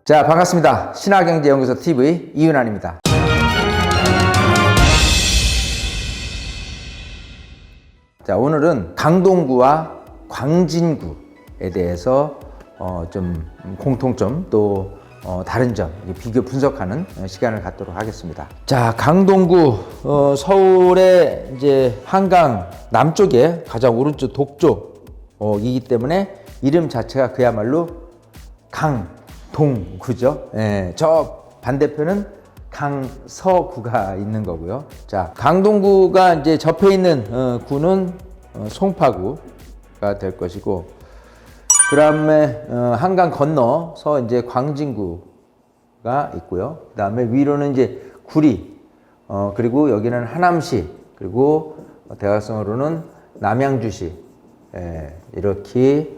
자, 반갑습니다. 신화경제연구소 TV 이윤환입니다. 자, 오늘은 강동구와 광진구에 대해서 좀 공통점 또 다른 점 비교 분석하는 시간을 갖도록 하겠습니다. 자, 강동구 서울의 이제 한강 남쪽에 가장 오른쪽 동쪽이기 때문에 이름 자체가 그야말로 강동구죠. 예, 저 반대편은 강서구가 있는 거고요. 자, 강동구가 이제 접해 있는 구는 송파구가 될 것이고, 그 다음에 한강 건너서 이제 광진구가 있고요. 그 다음에 위로는 이제 구리, 그리고 여기는 하남시, 그리고 대각선으로는 남양주시, 이렇게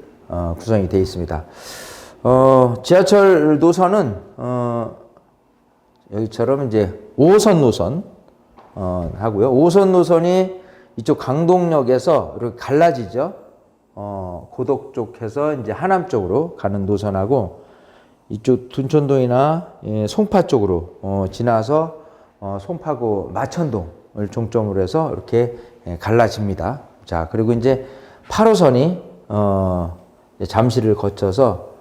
구성이 되어 있습니다. 지하철 노선은 여기처럼 이제 5호선 노선 하고요. 5호선 노선이 이쪽 강동역에서 이렇게 갈라지죠. 고덕 쪽에서 이제 하남 쪽으로 가는 노선하고, 이쪽 둔촌동이나 송파 쪽으로 지나서 송파구 마천동을 종점으로 해서 이렇게 갈라집니다. 자, 그리고 이제 8호선이 잠실을 거쳐서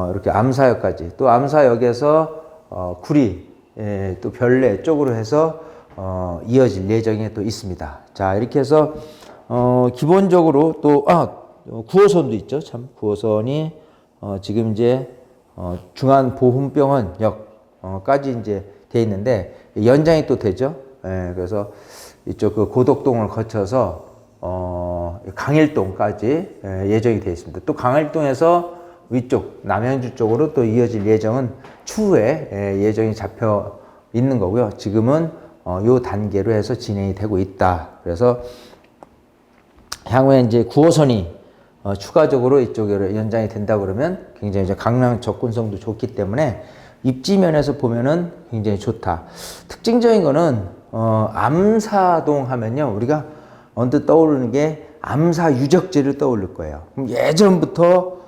이렇게 암사역까지, 또 암사역에서 구리, 또 별내 쪽으로 해서 이어질 예정이 또 있습니다. 자, 이렇게 해서 기본적으로 또 9호선도 있죠. 참 9호선이 지금 이제 중안보훈병원역까지 이제 돼 있는데 연장이 또 되죠. 그래서 이쪽 그 고덕동을 거쳐서 강일동까지 예정이 되어 있습니다. 또 강일동에서 위쪽 남양주 쪽으로 또 이어질 예정은 추후에 예정이 잡혀 있는 거고요. 지금은 요 단계로 해서 진행이 되고 있다. 그래서 향후에 이제 9호선이 추가적으로 이쪽으로 연장이 된다 그러면 굉장히 이제 강남 접근성도 좋기 때문에 입지면에서 보면은 굉장히 좋다. 특징적인 거는 암사동 하면요, 우리가 언뜻 떠오르는 게 암사 유적지를 떠올릴 거예요. 그럼 예전부터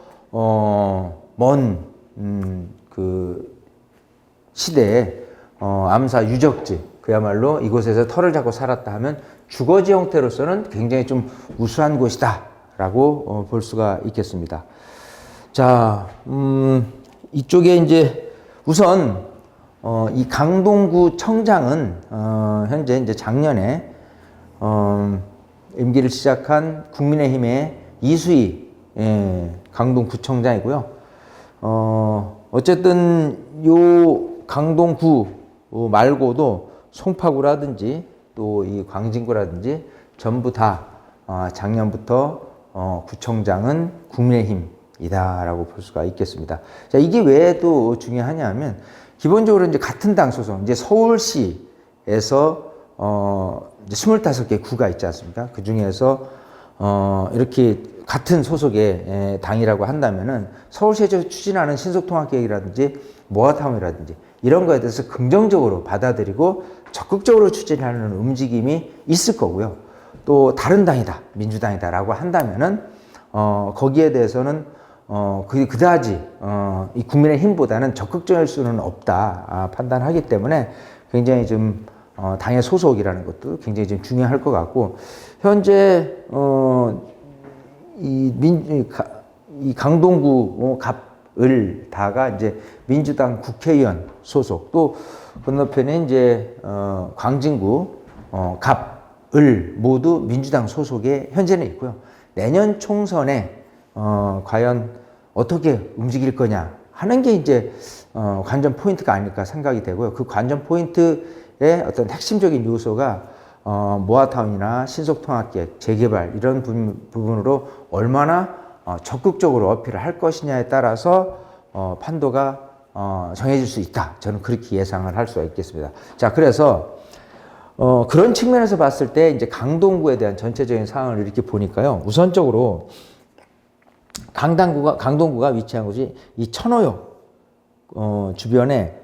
그 시대에 암사 유적지, 그야말로 이곳에서 터를 잡고 살았다 하면 주거지 형태로서는 굉장히 좀 우수한 곳이다 라고 볼 수가 있겠습니다. 자, 이쪽에 이제 우선 이 강동구 청장은 현재 이제 작년에 임기를 시작한 국민의힘의 이수희 강동구청장이고요. 어쨌든 요 강동구 말고도 송파구라든지 또 이 광진구라든지 전부 다 작년부터 구청장은 국민의힘이다라고 볼 수가 있겠습니다. 자, 이게 왜 또 중요하냐면 기본적으로 이제 같은 당 소속, 이제 서울시에서 이제 25개 구가 있지 않습니까? 그 중에서 이렇게 같은 소속의 당이라고 한다면은 서울시에서 추진하는 신속통합계획이라든지 모아타운이라든지 이런 거에 대해서 긍정적으로 받아들이고 적극적으로 추진하는 움직임이 있을 거고요. 또 다른 당이다, 민주당이다라고 한다면은 거기에 대해서는 그다지 이 국민의힘보다는 적극적일 수는 없다 판단하기 때문에 굉장히 좀 당의 소속이라는 것도 굉장히 좀 중요할 것 같고, 현재 이 강동구 갑을 다가 이제 민주당 국회의원 소속, 또 건너편에 이제 광진구 갑을 모두 민주당 소속에 현재는 있고요. 내년 총선에 과연 어떻게 움직일 거냐 하는 게 이제 관전 포인트가 아닐까 생각이 되고요. 그 관전 포인트의 어떤 핵심적인 요소가 모아타운이나 신속통합계획, 재개발 이런 부분으로 얼마나 적극적으로 어필을 할 것이냐에 따라서 판도가 정해질 수 있다. 저는 그렇게 예상을 할 수가 있겠습니다. 자, 그래서 그런 측면에서 봤을 때 이제 강동구에 대한 전체적인 상황을 이렇게 보니까요. 우선적으로 강동구가 위치한 곳이 이 천호역 주변에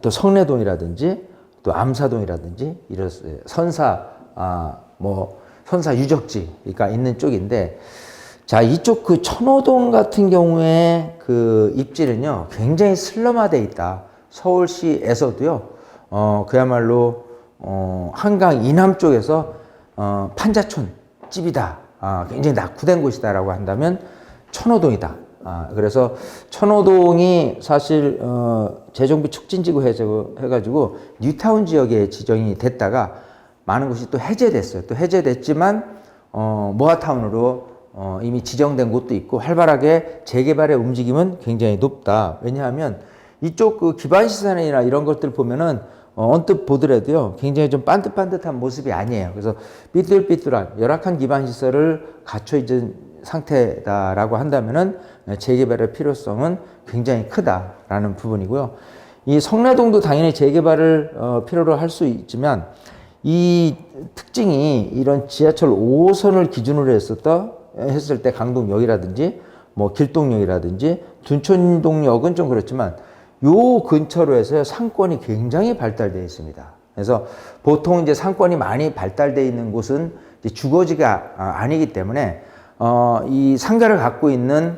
또 성내동이라든지 또 암사동이라든지 이런 선사 유적지가 있는 쪽인데, 자, 이쪽 그 천호동 같은 경우에 그 입지는요, 굉장히 슬럼화돼 있다. 서울시에서도요, 그야말로, 한강 이남 쪽에서, 판자촌 집이다. 굉장히 낙후된 곳이다라고 한다면 천호동이다. 그래서 천호동이 사실, 재정비 촉진지구 해가지고 뉴타운 지역에 지정이 됐다가 많은 곳이 또 해제됐어요. 또 해제됐지만, 모아타운으로 이미 지정된 곳도 있고 활발하게 재개발의 움직임은 굉장히 높다. 왜냐하면 이쪽 그 기반시설이나 이런 것들 보면은 언뜻 보더라도요, 굉장히 좀 반듯반듯한 모습이 아니에요. 그래서 삐뚤삐뚤한 열악한 기반시설을 갖춰 있는 상태다라고 한다면은 재개발의 필요성은 굉장히 크다라는 부분이고요. 이 성내동도 당연히 재개발을 필요로 할 수 있지만 이 특징이 이런 지하철 5호선을 기준으로 했을 때 강동역이라든지 뭐 길동역이라든지 둔촌동역은 좀 그렇지만 요 근처로 해서 상권이 굉장히 발달되어 있습니다. 그래서 보통 이제 상권이 많이 발달되어 있는 곳은 이제 주거지가 아니기 때문에 이 상가를 갖고 있는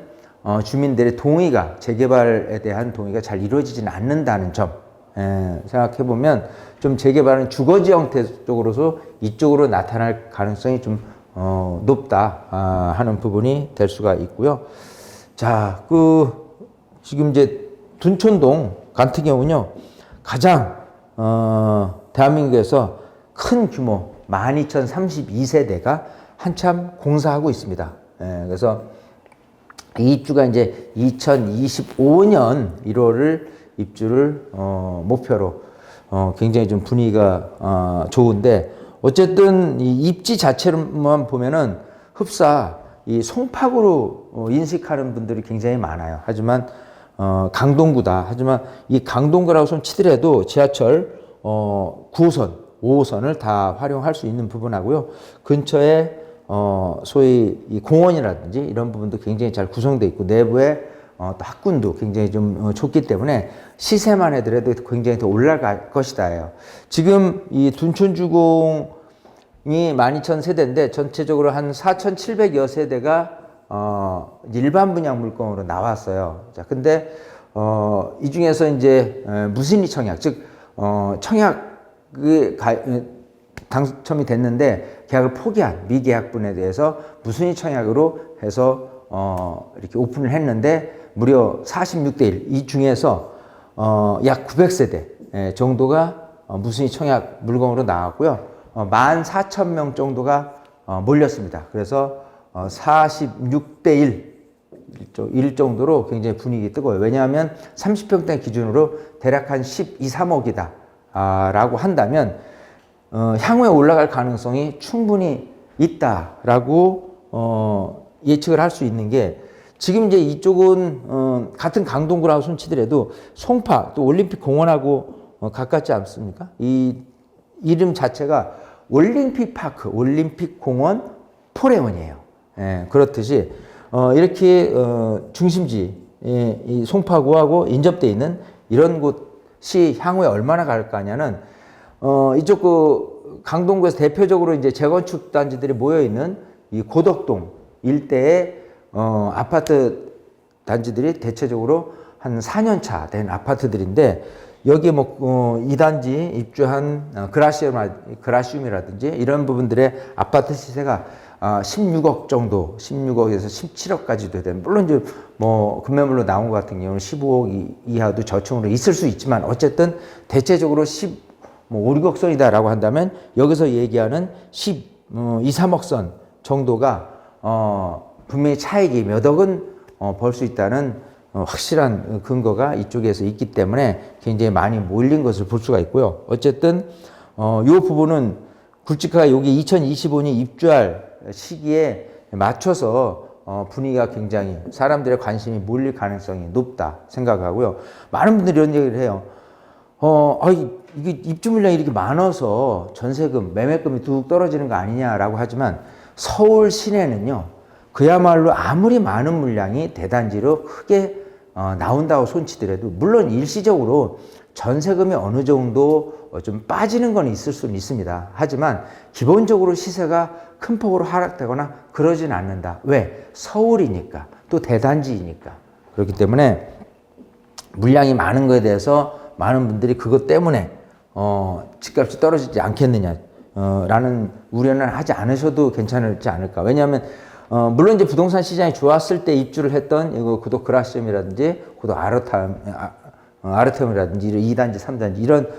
주민들의 동의가 재개발에 대한 동의가 잘 이루어지지는 않는다는 점 생각해 보면 좀 재개발은 주거지 형태 쪽으로서 이쪽으로 나타날 가능성이 좀 높다 하는 부분이 될 수가 있고요. 자, 지금 이제 둔촌동 같은 경우는요, 가장 대한민국에서 큰 규모 12,032세대가 한참 공사하고 있습니다. 그래서 이 입주가 이제 2025년 1월을 입주를 목표로 굉장히 좀 분위기가 좋은데 어쨌든 이 입지 자체만 보면은 흡사 이 송파구로 인식하는 분들이 굉장히 많아요. 하지만 강동구다. 하지만 이 강동구라고 손 치더라도 지하철 9호선, 5호선을 다 활용할 수 있는 부분하고요. 근처에 소위 이 공원이라든지 이런 부분도 굉장히 잘 구성되어 있고 내부에 또 학군도 굉장히 좀 좋기 때문에 시세만 해더라도 굉장히 더 올라갈 것이다예요. 지금 이 둔촌주공이 12,000세대인데 전체적으로 한 4,700여 세대가 일반 분양 물건으로 나왔어요. 자, 근데 이 중에서 이제 무순위 청약, 즉 청약이 당첨이 됐는데 계약을 포기한 미계약분에 대해서 무순위 청약으로 해서 이렇게 오픈을 했는데 무려 46대 1. 이 중에서 약 900세대 정도가 무순위 청약 물건으로 나왔고요. 14,000명 정도가 몰렸습니다. 그래서 46대 1 정도로 굉장히 분위기 뜨거워요. 왜냐하면 30평대 기준으로 대략 한 12, 3억이다 라고 한다면 향후에 올라갈 가능성이 충분히 있다라고 예측을 할 수 있는 게 지금 이제 이쪽은 같은 강동구라고 손치더라도 송파 또 올림픽 공원하고 가깝지 않습니까? 이 이름 자체가 올림픽 파크, 올림픽 공원 포레원이에요. 예, 그렇듯이 이렇게 중심지 이 송파구하고 인접돼 있는 이런 곳이 향후에 얼마나 갈 거냐는 이쪽 그 강동구에서 대표적으로 이제 재건축 단지들이 모여 있는 이 고덕동 일대의 아파트 단지들이 대체적으로 한 4년 차 된 아파트들인데 여기에 뭐 2단지 입주한 그라시움이라든지 이런 부분들의 아파트 시세가 16억 정도, 16억에서 17억까지도 되는, 물론 이제 뭐 급매물로 나온 것 같은 경우는 15억 이하도 저층으로 있을 수 있지만 어쨌든 대체적으로 5, 6억 선이다라고 한다면 여기서 얘기하는 12, 3억 선 정도가 분명히 차익이 몇 억은 벌 수 있다는 확실한 근거가 이쪽에서 있기 때문에 굉장히 많이 몰린 것을 볼 수가 있고요. 어쨌든 이 부분은 굵직하게 여기 2025년 입주할 시기에 맞춰서 분위기가 굉장히 사람들의 관심이 몰릴 가능성이 높다 생각하고요. 많은 분들이 이런 얘기를 해요. 이게 입주 물량이 이렇게 많아서 전세금, 매매금이 뚝 떨어지는 거 아니냐라고 하지만 서울 시내는요, 그야말로 아무리 많은 물량이 대단지로 크게 나온다고 손치더라도 물론 일시적으로 전세금이 어느 정도 좀 빠지는 건 있을 수는 있습니다. 하지만 기본적으로 시세가 큰 폭으로 하락되거나 그러진 않는다. 왜? 서울이니까, 또 대단지이니까. 그렇기 때문에 물량이 많은 거에 대해서 많은 분들이 그것 때문에 집값이 떨어지지 않겠느냐 라는 우려는 하지 않으셔도 괜찮지 않을까. 왜냐하면 물론 이제 부동산 시장이 좋았을 때 입주를 했던 이거 고덕 그라시움이라든지 고덕 아르테움이라든지 2단지, 3단지 이런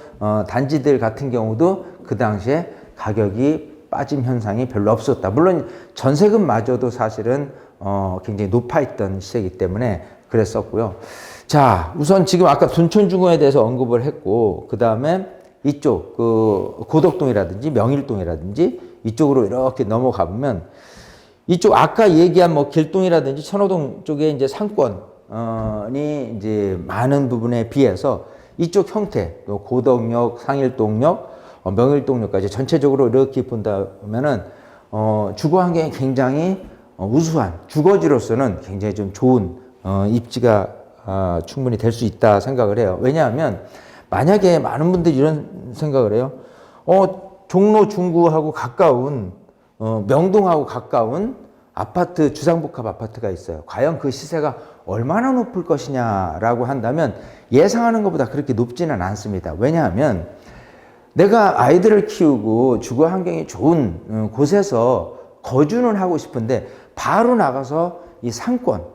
단지들 같은 경우도 그 당시에 가격이 빠짐 현상이 별로 없었다. 물론 전세금마저도 사실은 굉장히 높아 있던 시세이기 때문에 그랬었고요. 자, 우선 지금 아까 둔촌중공에 대해서 언급을 했고, 그 다음에 이쪽 그 고덕동이라든지 명일동이라든지 이쪽으로 이렇게 넘어가 보면 이쪽 아까 얘기한 뭐 길동이라든지 천호동 쪽에 이제 상권이 이제 많은 부분에 비해서 이쪽 형태, 고덕역, 상일동역, 명일동역까지 전체적으로 이렇게 본다면은 주거 환경이 굉장히 우수한 주거지로서는 굉장히 좀 좋은 입지가 충분히 될 수 있다 생각을 해요. 왜냐하면 만약에 많은 분들이 이런 생각을 해요. 종로 중구하고 가까운 명동하고 가까운 아파트, 주상복합 아파트가 있어요. 과연 그 시세가 얼마나 높을 것이냐라고 한다면 예상하는 것보다 그렇게 높지는 않습니다. 왜냐하면 내가 아이들을 키우고 주거 환경이 좋은 곳에서 거주는 하고 싶은데 바로 나가서 이 상권,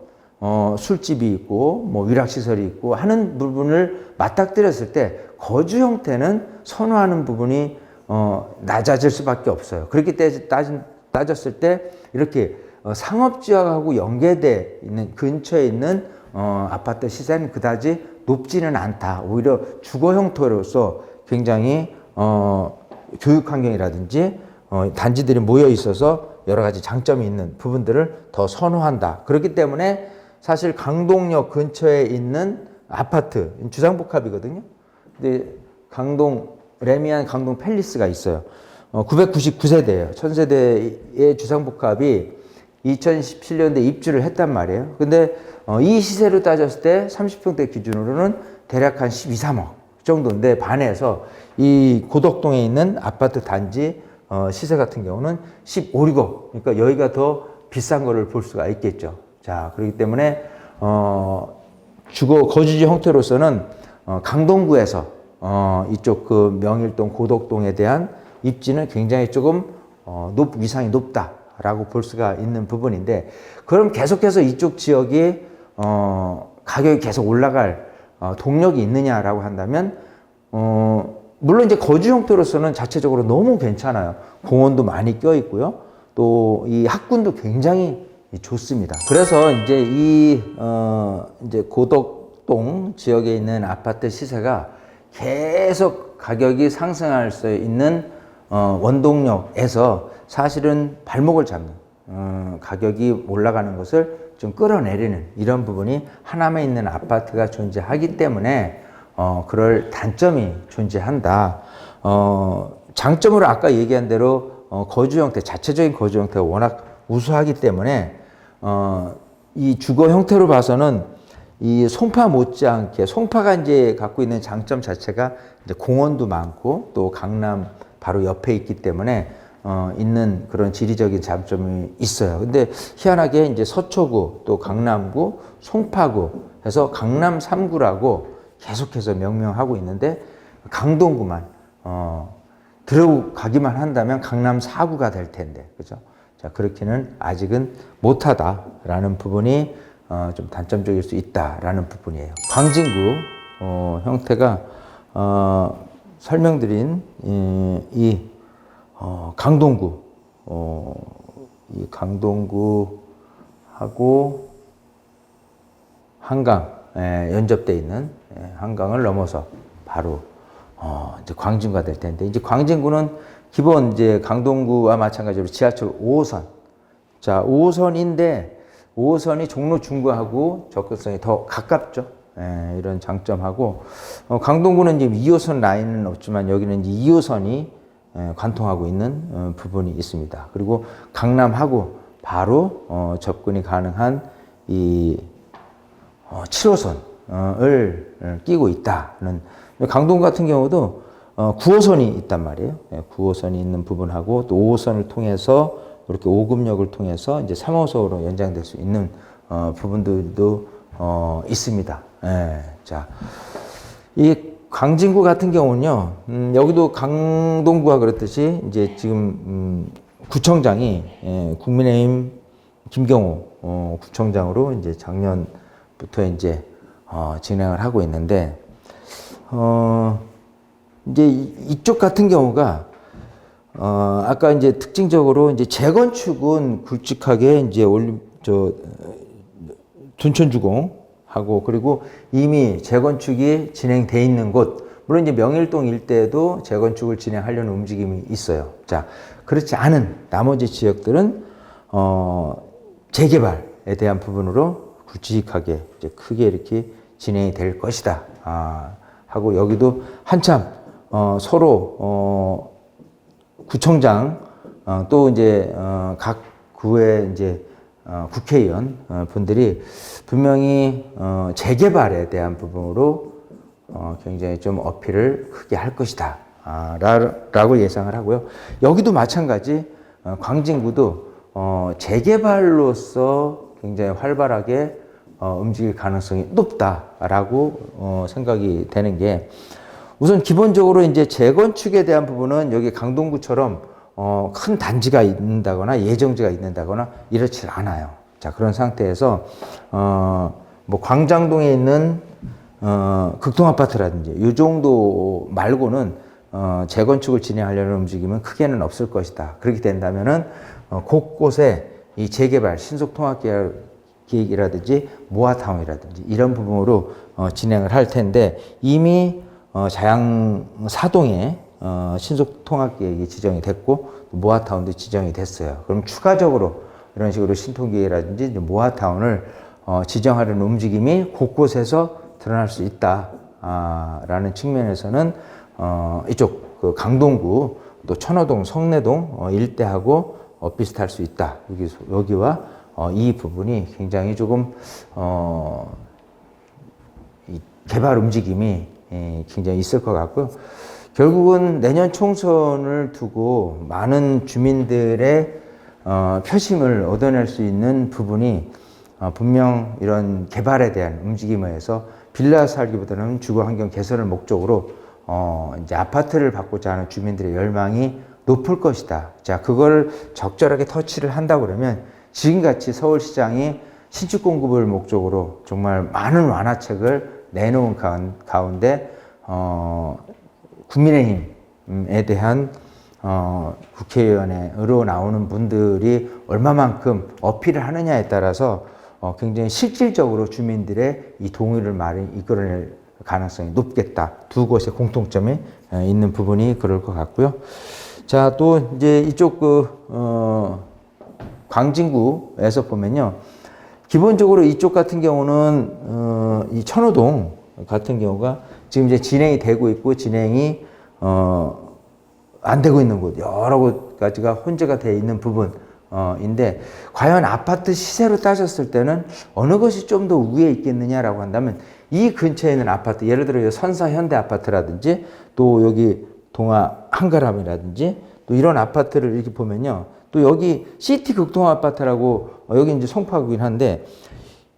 술집이 있고 뭐 위락시설이 있고 하는 부분을 맞닥뜨렸을 때 거주 형태는 선호하는 부분이 낮아질 수밖에 없어요. 그렇기 때문에 따졌을 때 이렇게 상업지역하고 연계되어 있는 근처에 있는 아파트 시세는 그다지 높지는 않다. 오히려 주거 형태로서 굉장히 교육 환경이라든지 단지들이 모여 있어서 여러 가지 장점이 있는 부분들을 더 선호한다. 그렇기 때문에 사실 강동역 근처에 있는 아파트, 주상복합이거든요. 근데 레미안 강동 팰리스가 있어요. 999세대예요. 1000세대의 주상복합이 2017년도에 입주를 했단 말이에요. 근데 이 시세로 따졌을 때 30평대 기준으로는 대략 한 12, 3억 정도인데 반해서 이 고덕동에 있는 아파트 단지 시세 같은 경우는 15, 16억. 그러니까 여기가 더 비싼 거를 볼 수가 있겠죠. 자, 그렇기 때문에 주거 거주지 형태로서는 강동구에서 이쪽 그 명일동, 고덕동에 대한 입지는 굉장히 조금 위상이 높다라고 볼 수가 있는 부분인데, 그럼 계속해서 이쪽 지역이 가격이 계속 올라갈 동력이 있느냐라고 한다면 물론 이제 거주 형태로서는 자체적으로 너무 괜찮아요. 공원도 많이 껴 있고요. 또 이 학군도 굉장히 좋습니다. 그래서 이제 이제 고덕동 지역에 있는 아파트 시세가 계속 가격이 상승할 수 있는 원동력에서 사실은 발목을 잡는 가격이 올라가는 것을 좀 끌어내리는 이런 부분이 하남에 있는 아파트가 존재하기 때문에 그럴 단점이 존재한다. 장점으로 아까 얘기한 대로 거주 형태, 자체적인 거주 형태가 워낙 우수하기 때문에 이 주거 형태로 봐서는 이 송파 못지않게 송파가 이제 갖고 있는 장점 자체가 이제 공원도 많고 또 강남 바로 옆에 있기 때문에 있는 그런 지리적인 장점이 있어요. 근데 희한하게 이제 서초구 또 강남구, 송파구 해서 강남 3구라고 계속해서 명명하고 있는데 강동구만 들어가기만 한다면 강남 4구가 될 텐데, 그죠? 자, 그렇게는 아직은 못하다라는 부분이 좀 단점적일 수 있다라는 부분이에요. 광진구 형태가 설명드린 이 강동구, 이 강동구하고 한강 연접돼 있는 한강을 넘어서 바로 이제 광진구가 될 텐데, 이제 광진구는 기본 이제 강동구와 마찬가지로 지하철 5호선. 자, 5호선인데 5호선이 종로 중구하고 접근성이 더 가깝죠. 이런 장점하고 강동구는 지금 2호선 라인은 없지만 여기는 이제 2호선이 관통하고 있는 부분이 있습니다. 그리고 강남하고 바로 접근이 가능한 이 7호선 끼고 있다는. 강동구 같은 경우도 9호선이 있단 말이에요. 9호선이 있는 부분하고 또 5호선을 통해서 이렇게 오금역을 통해서 이제 3호선으로 연장될 수 있는 부분들도 있습니다. 예, 자, 이 광진구 같은 경우는요, 여기도 강동구가 그렇듯이 이제 지금 구청장이 국민의힘 김경호 구청장으로 이제 작년부터 이제 진행을 하고 있는데, 이제 이쪽 같은 경우가 아까 이제 특징적으로 이제 재건축은 굵직하게 이제 둔촌주공하고 그리고 이미 재건축이 진행돼 있는 곳, 물론 이제 명일동 일대에도 재건축을 진행하려는 움직임이 있어요. 자, 그렇지 않은 나머지 지역들은 재개발에 대한 부분으로 굵직하게 이제 크게 이렇게 진행이 될 것이다. 하고 여기도 한참 서로 구청장 또 이제 각 구의 이제 국회의원 분들이 분명히 재개발에 대한 부분으로 굉장히 좀 어필을 크게 할 것이다 라고 예상을 하고요. 여기도 마찬가지 광진구도 재개발로서 굉장히 활발하게 움직일 가능성이 높다라고 생각이 되는 게, 우선 기본적으로 이제 재건축에 대한 부분은 여기 강동구처럼 큰 단지가 있는다거나 예정지가 있는다거나 이렇지 않아요. 자, 그런 상태에서 뭐 광장동에 있는 극동아파트라든지 이 정도 말고는 재건축을 진행하려는 움직임은 크게는 없을 것이다. 그렇게 된다면은 곳곳에 이 재개발, 신속통합계획이라든지 모아타운이라든지 이런 부분으로 진행을 할 텐데, 이미 자양사동에 신속통합계획이 지정이 됐고 모아타운도 지정이 됐어요. 그럼 추가적으로 이런 식으로 신통계획이라든지 모아타운을 지정하려는 움직임이 곳곳에서 드러날 수 있다라는 측면에서는 이쪽 그 강동구 또 천호동, 성내동 일대하고 비슷할 수 있다. 여기와 이 부분이 굉장히 조금 이 개발 움직임이 굉장히 있을 것 같고요. 결국은 내년 총선을 두고 많은 주민들의 표심을 얻어낼 수 있는 부분이 분명 이런 개발에 대한 움직임에 의해서 빌라 살기보다는 주거 환경 개선을 목적으로 이제 아파트를 받고자 하는 주민들의 열망이 높을 것이다. 자, 그걸 적절하게 터치를 한다고 그러면 지금같이 서울시장이 신축 공급을 목적으로 정말 많은 완화책을 내놓은 가운데 국민의힘에 대한 국회의원으로 나오는 분들이 얼마만큼 어필을 하느냐에 따라서 굉장히 실질적으로 주민들의 이 동의를 많이 이끌어낼 가능성이 높겠다. 두 곳의 공통점이 있는 부분이 그럴 것 같고요. 자, 또 이제 이쪽 광진구에서 보면요, 기본적으로 이쪽 같은 경우는 이 천호동 같은 경우가 지금 이제 진행이 되고 있고 진행이 안 되고 있는 곳, 여러 가지가 혼재가 되어 있는 부분인데, 과연 아파트 시세로 따졌을 때는 어느 것이 좀 더 위에 있겠느냐라고 한다면 이 근처에 있는 아파트, 예를 들어 선사 현대 아파트라든지 또 여기 동아 한가람이라든지 또 이런 아파트를 이렇게 보면요, 또 여기 시티 극동아 아파트라고 여기 이제 송파구긴 한데,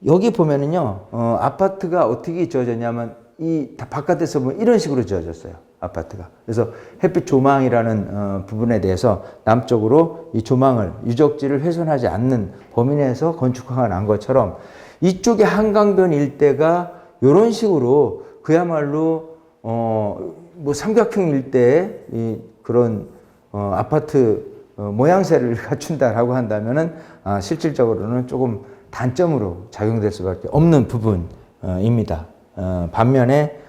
여기 보면은요 아파트가 어떻게 지어졌냐면 이 바깥에서 보면 이런 식으로 지어졌어요, 아파트가. 그래서 햇빛 조망이라는 부분에 대해서 남쪽으로 이 조망을, 유적지를 훼손하지 않는 범위 내에서 건축화가 난 것처럼 이쪽에 한강변 일대가 이런 식으로 그야말로 뭐 삼각형 일대에 이 그런 아파트 모양새를 갖춘다라고 한다면은 실질적으로는 조금 단점으로 작용될 수밖에 없는 부분입니다. 반면에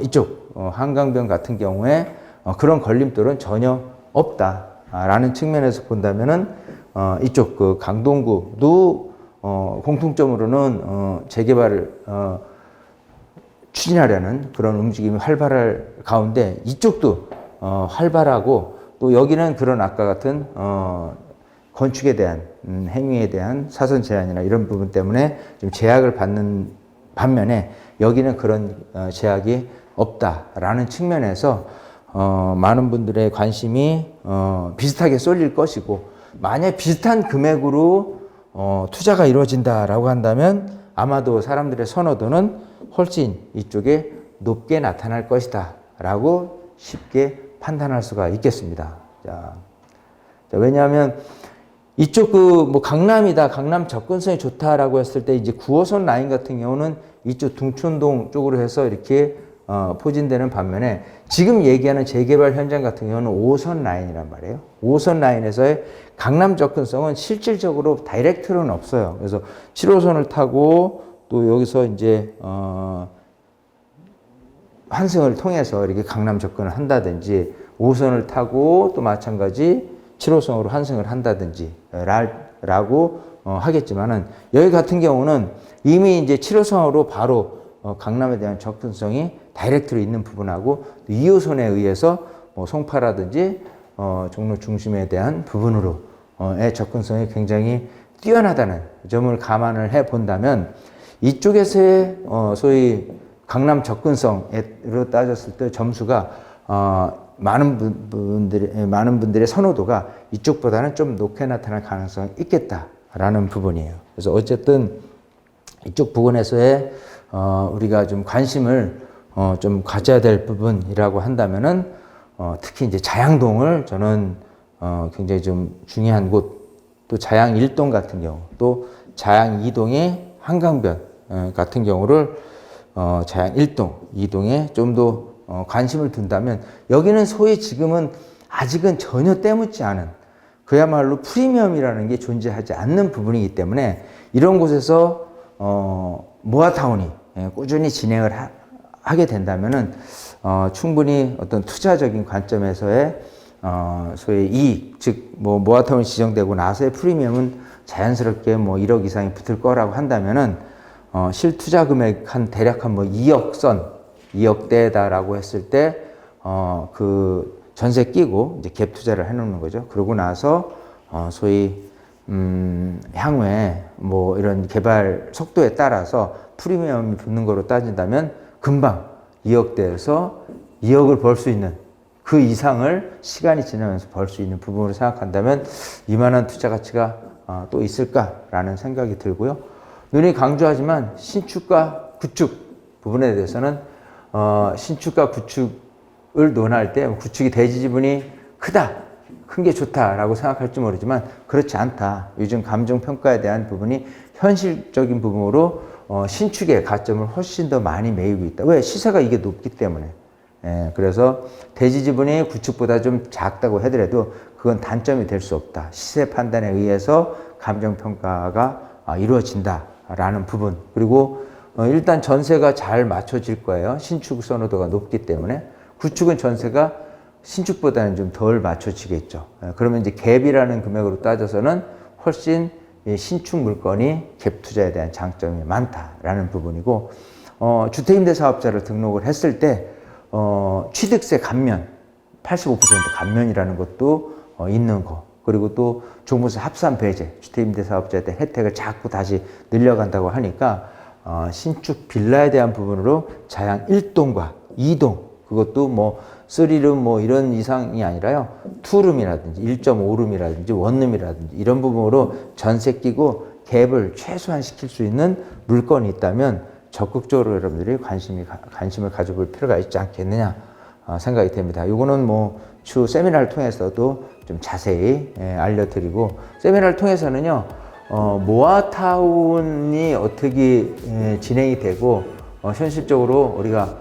이쪽 한강변 같은 경우에 그런 걸림돌은 전혀 없다라는 측면에서 본다면은 이쪽 그 강동구도 공통점으로는 재개발을 추진하려는 그런 움직임이 활발할 가운데 이쪽도 활발하고, 또 여기는 그런 아까 같은 건축에 대한 행위에 대한 사선 제한이나 이런 부분 때문에 좀 제약을 받는 반면에 여기는 그런 제약이 없다라는 측면에서 많은 분들의 관심이 비슷하게 쏠릴 것이고, 만약 비슷한 금액으로 투자가 이루어진다라고 한다면 아마도 사람들의 선호도는 훨씬 이쪽에 높게 나타날 것이다 라고 쉽게 판단할 수가 있겠습니다. 자, 왜냐하면 이쪽 뭐 강남이다, 강남 접근성이 좋다라고 했을 때 이제 9호선 라인 같은 경우는 이쪽 둥촌동 쪽으로 해서 이렇게 포진되는 반면에, 지금 얘기하는 재개발 현장 같은 경우는 5호선 라인이란 말이에요. 5호선 라인에서의 강남 접근성은 실질적으로 다이렉트로는 없어요. 그래서 7호선을 타고 또 여기서 이제 환승을 통해서 이렇게 강남 접근을 한다든지, 5호선을 타고 또 마찬가지 7호선으로 환승을 한다든지 라고 하겠지만은, 여기 같은 경우는 이미 이제 7호선으로 바로 강남에 대한 접근성이 다이렉트로 있는 부분하고, 2호선에 의해서 뭐 송파라든지 종로 중심에 대한 부분으로의 접근성이 굉장히 뛰어나다는 점을 감안을 해 본다면, 이쪽에서의 소위 강남 접근성으로 따졌을 때 점수가 많은 분들의 선호도가 이쪽보다는 좀 높게 나타날 가능성이 있겠다라는 부분이에요. 그래서 어쨌든 이쪽 부분에서의 우리가 좀 관심을 좀 가져야 될 부분이라고 한다면은 특히 이제 자양동을 저는 굉장히 좀 중요한 곳, 또 자양 1동 같은 경우, 또 자양 2동의 한강변 같은 경우를 자양 1동, 2동에 좀 더 관심을 둔다면, 여기는 소위 지금은 아직은 전혀 때묻지 않은, 그야말로 프리미엄이라는 게 존재하지 않는 부분이기 때문에, 이런 곳에서 모아타운이 꾸준히 진행을 하게 된다면은 충분히 어떤 투자적인 관점에서의 소위 이익, 즉 뭐 모아타운이 지정되고 나서의 프리미엄은 자연스럽게 뭐 1억 이상이 붙을 거라고 한다면은 실투자 금액 대략 한 뭐 2억 선, 2억대다라고 했을 때 그 전세 끼고 이제 갭 투자를 해놓는 거죠. 그러고 나서 소위 향후에 뭐 이런 개발 속도에 따라서 프리미엄이 붙는 거로 따진다면 금방 2억대에서 2억을 벌 수 있는, 그 이상을 시간이 지나면서 벌 수 있는 부분으로 생각한다면 이만한 투자 가치가 또 있을까라는 생각이 들고요. 눈이 강조하지만 신축과 구축 부분에 대해서는 신축과 구축을 논할 때 구축이 대지 지분이 크다, 큰 게 좋다라고 생각할지 모르지만 그렇지 않다. 요즘 감정평가에 대한 부분이 현실적인 부분으로 신축의 가점을 훨씬 더 많이 매이고 있다. 왜? 시세가 이게 높기 때문에. 그래서 대지 지분이 구축보다 좀 작다고 하더라도 그건 단점이 될 수 없다. 시세 판단에 의해서 감정평가가 이루어진다라는 부분. 그리고 일단 전세가 잘 맞춰질 거예요. 신축 선호도가 높기 때문에. 구축은 전세가 신축보다는 좀 덜 맞춰지겠죠. 그러면 이제 갭이라는 금액으로 따져서는 훨씬 신축 물건이 갭 투자에 대한 장점이 많다라는 부분이고, 주택임대사업자를 등록을 했을 때 취득세 감면, 85% 감면이라는 것도 있는 거. 그리고 또 종부세 합산 배제, 주택임대사업자에 대한 혜택을 자꾸 다시 늘려간다고 하니까 신축 빌라에 대한 부분으로 자양 1동과 2동, 그것도 뭐 3룸 뭐 이런 이상이 아니라요, 2룸이라든지 1.5룸이라든지 원룸이라든지 이런 부분으로 전세 끼고 갭을 최소화 시킬 수 있는 물건이 있다면 적극적으로 여러분들이 관심을 가져볼 필요가 있지 않겠느냐 생각이 됩니다. 이거는 뭐 추후 세미나를 통해서도 좀 자세히 알려드리고, 세미나를 통해서는요, 모아타운이 어떻게 진행이 되고 현실적으로 우리가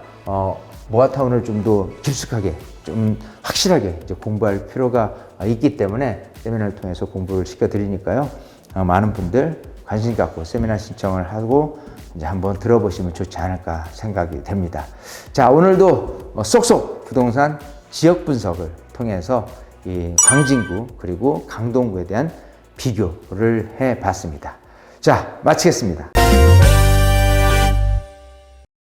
모아타운을 좀 더 깊숙하게, 좀 확실하게 이제 공부할 필요가 있기 때문에 세미나를 통해서 공부를 시켜드리니까요, 많은 분들 관심 갖고 세미나 신청을 하고 이제 한번 들어보시면 좋지 않을까 생각이 됩니다. 자, 오늘도 쏙쏙 부동산 지역 분석을 통해서 이 광진구 그리고 강동구에 대한 비교를 해봤습니다. 자, 마치겠습니다.